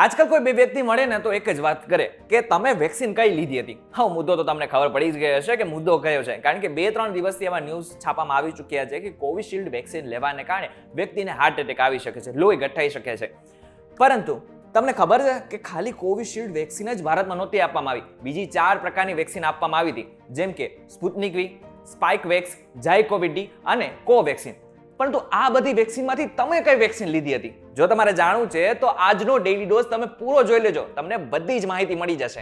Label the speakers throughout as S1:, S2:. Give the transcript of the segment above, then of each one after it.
S1: આજકાલ કોઈ બે વ્યક્તિ મળે ને તો એક જ વાત કરે કે તમે વેક્સિન કઈ લીધી હતી. હા, મુદ્દો તો તમને ખબર પડી જ ગયો હશે કે મુદ્દો કયો છે, કારણ કે 2-3 દિવસથી એવા ન્યૂઝ છાપામાં આવી ચૂક્યા છે કે કોવિશિલ્ડ વેક્સિન લેવાને કારણે વ્યક્તિને હાર્ટ એટેક આવી શકે છે, લોહી ગઠ્ઠાઈ શકે છે. પરંતુ તમને ખબર છે કે ખાલી કોવિશિલ્ડ વેક્સિન જ ભારતમાં નહોતી આપવામાં આવી, બીજી 4 પ્રકારની વેક્સિન આપવામાં આવી હતી, જેમ કે સ્પુતનિક વી, સ્પાઇકવેક્સ, ઝાયકોવિડ અને કોવેક્સિન. પરંતુ આ બધી વેક્સિનમાંથી તમે કઈ વેક્સિન લીધી હતી? જો તમારે જાણવું છે તો આજનો ડેઈલી ડોઝ તમે પૂરો જોઈ લેજો, તમને બધી જ માહિતી મળી જશે.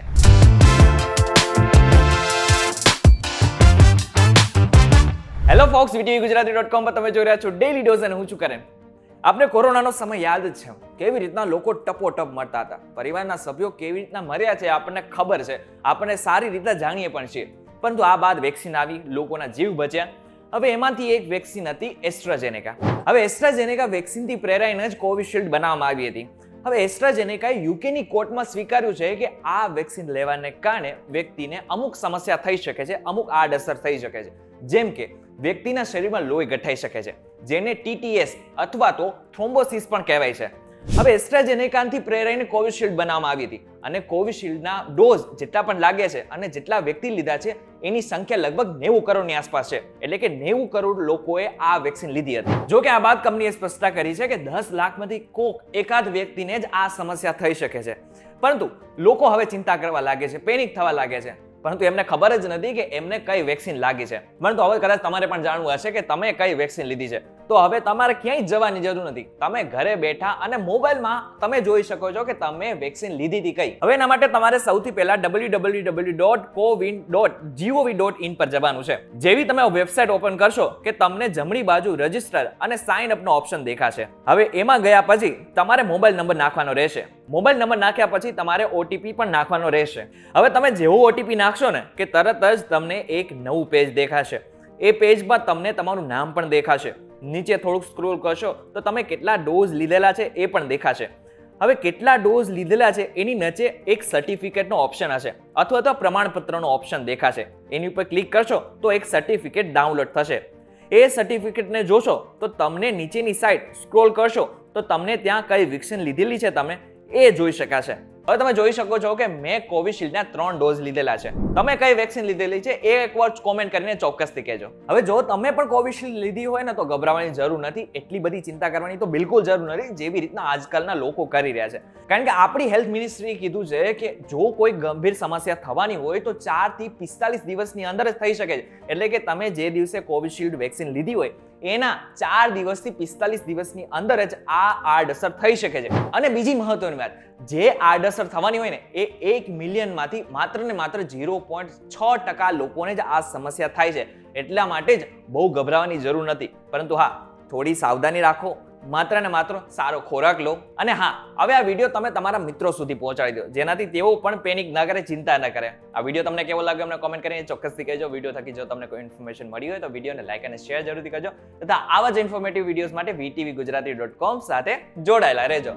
S1: હેલો ફોક્સ, VTVGujarati.com પર તમે જોઈ રહ્યા છો ડેઈલી ડોઝ અને હું છું કરણ. આપને કોરોનાનો સમય યાદ જ છે, કેવી રીતના લોકો ટપોટપ મરતા હતા, પરિવારના સભ્યો કેવી રીતના મર્યા છે આપણને ખબર છે, આપણને સારી રીતે જાણીએ પણ છીએ. પરંતુ આ બાદ વેક્સિન આવી, લોકોના જીવ બચ્યા. હવે એમાંથી એક વેક્સિન હતી એસ્ટ્રાઝેનેકા. હવે એસ્ટ્રાઝેનેકા વેક્સિનથી પ્રેરાઈને જ કોવિશિલ્ડ બનાવવામાં આવી હતી. હવે એસ્ટ્રાઝેનેકાએ યુકેની કોર્ટમાં સ્વીકાર્યું છે કે આ વેક્સિન લેવાને કારણે વ્યક્તિને અમુક સમસ્યા થઈ શકે છે, અમુક આડઅસર થઈ શકે છે, જેમ કે વ્યક્તિના શરીરમાં લોહી ગઠાઈ શકે છે, જેને TTS અથવા તો થ્રોમ્બોસિસ પણ કહેવાય છે. હવે એસ્ટ્રાઝેનેકાથી પ્રેરાઈને કોવિશિલ્ડ બનાવવામાં આવી હતી અને કોવિશિલ્ડના ડોઝ જેટલા પણ લાગે છે અને જેટલા વ્યક્તિ લીધા છે એની સંખ્યા લગભગ 90 કરોડની આસપાસ છે, એટલે કે 90 કરોડ લોકોએ આ વેક્સિન લીધી હતી. જો કે આ બાદ કંપનીએ સ્પષ્ટતા કરી છે કે 10 લાખમાંથી કોક એકાદ વ્યક્તિને જ આ સમસ્યા થઈ શકે છે. પરંતુ લોકો હવે ચિંતા કરવા લાગે છે, પેનિક થવા લાગે છે, પરંતુ એમને ખબર જ નથી કે એમને કઈ વેક્સિન લાગી છે. પરંતુ હવે કદાચ તમારે પણ જાણવું હશે કે તમે કઈ વેક્સિન લીધી છે, તો હવે તમારે ક્યાંય જવાની જરૂર નથી, તમે ઘરે બેઠા અને મોબાઈલમાં તમે જોઈ શકો છો કે તમે વેક્સિન લીધી હતી કઈ. હવે એના માટે તમારે સૌથી પહેલા www.cowin.gov.in પર જવાનું છે. જેવી તમે વેબસાઇટ ઓપન કરશો કે તમને જમણી બાજુ રજિસ્ટર અને સાઇન અપ નો ઓપ્શન દેખાશે. હવે એમાં ગયા પછી તમારે મોબાઈલ નંબર નાખવાનો રહેશે. મોબાઈલ નંબર નાખ્યા પછી તમારે OTP પણ નાખવાનો રહેશે. હવે તમે જેવો OTP નાખશો ને કે તરત જ તમને એક નવું પેજ દેખાશે. એ પેજમાં તમને તમારું નામ પણ દેખાશે. નીચે થોડુંક સ્ક્રોલ કરશો તો તમે કેટલા ડોઝ લીધેલા છે એ પણ દેખાશે. હવે કેટલા ડોઝ લીધેલા છે એની નીચે એક સર્ટિફિકેટનો ઓપ્શન હશે અથવા તો પ્રમાણપત્રનો ઓપ્શન દેખાશે. એની ઉપર ક્લિક કરશો તો એક સર્ટિફિકેટ ડાઉનલોડ થશે. એ સર્ટિફિકેટને જોશો તો તમને નીચેની સાઈડ સ્ક્રોલ કરશો તો તમને ત્યાં કઈ વેક્સિન લીધેલી છે તમે એ જોઈ શકાશે. હવે તમે જોઈ શકો છો કે મેં કોવિશિલ્ડના 3 ડોઝ લીધેલા છે. તમે કઈ વેક્સિન લીધેલી છે એ એકવાર કોમેન્ટ કરીને ચોક્કસથી કહેજો. હવે જો તમે પણ કોવિશિલ્ડ લીધી હોય ને તો ગભરાવાની જરૂર નથી, એટલી બધી ચિંતા કરવાની તો બિલકુલ જરૂર નથી જેવી રીતના આજકાલના લોકો કરી રહ્યા છે. કારણ કે આપણી હેલ્થ મિનિસ્ટ્રીએ કીધું છે કે જો કોઈ ગંભીર સમસ્યા થવાની હોય તો 4 થી 45 દિવસની અંદર જ થઈ શકે છે. એટલે કે તમે જે દિવસે કોવિશિલ્ડ વેક્સિન લીધી હોય એના 4 દિવસથી 45 દિવસની અંદર જ આ આડઅસર થઈ શકે છે. અને બીજી મહત્વની વાત, જે આડઅસર થવાની હોય ને એ 1 મિલિયનમાંથી માત્ર ને માત્ર 0.6% લોકોને જ આ સમસ્યા થાય છે. એટલા માટે જ બહુ ગભરાવાની જરૂર નથી. પરંતુ હા, થોડી સાવધાની રાખો, માત્ર ને માત્ર સારો ખોરાક લો. અને હા, હવે આ વિડીયો તમે તમારા મિત્રો સુધી પહોંચાડી દો, જેનાથી તેઓ પણ પેનિક ન કરે, ચિંતા ન કરે. આ વિડીયો તમને કેવો લાગ્યો અમને કોમેન્ટ કરીને ચોક્કસથી કહેજો. વિડીયો થકી જો તમને કોઈ ઇન્ફોર્મેશન મળી હોય તો વિડીયોને લાઈક અને શેર જરૂરથી કરજો તથા આવા જ ઇન્ફોર્મેટિવ વિડીયોઝ માટે VTVGujarati.com સાથે જોડાયેલા રહેજો.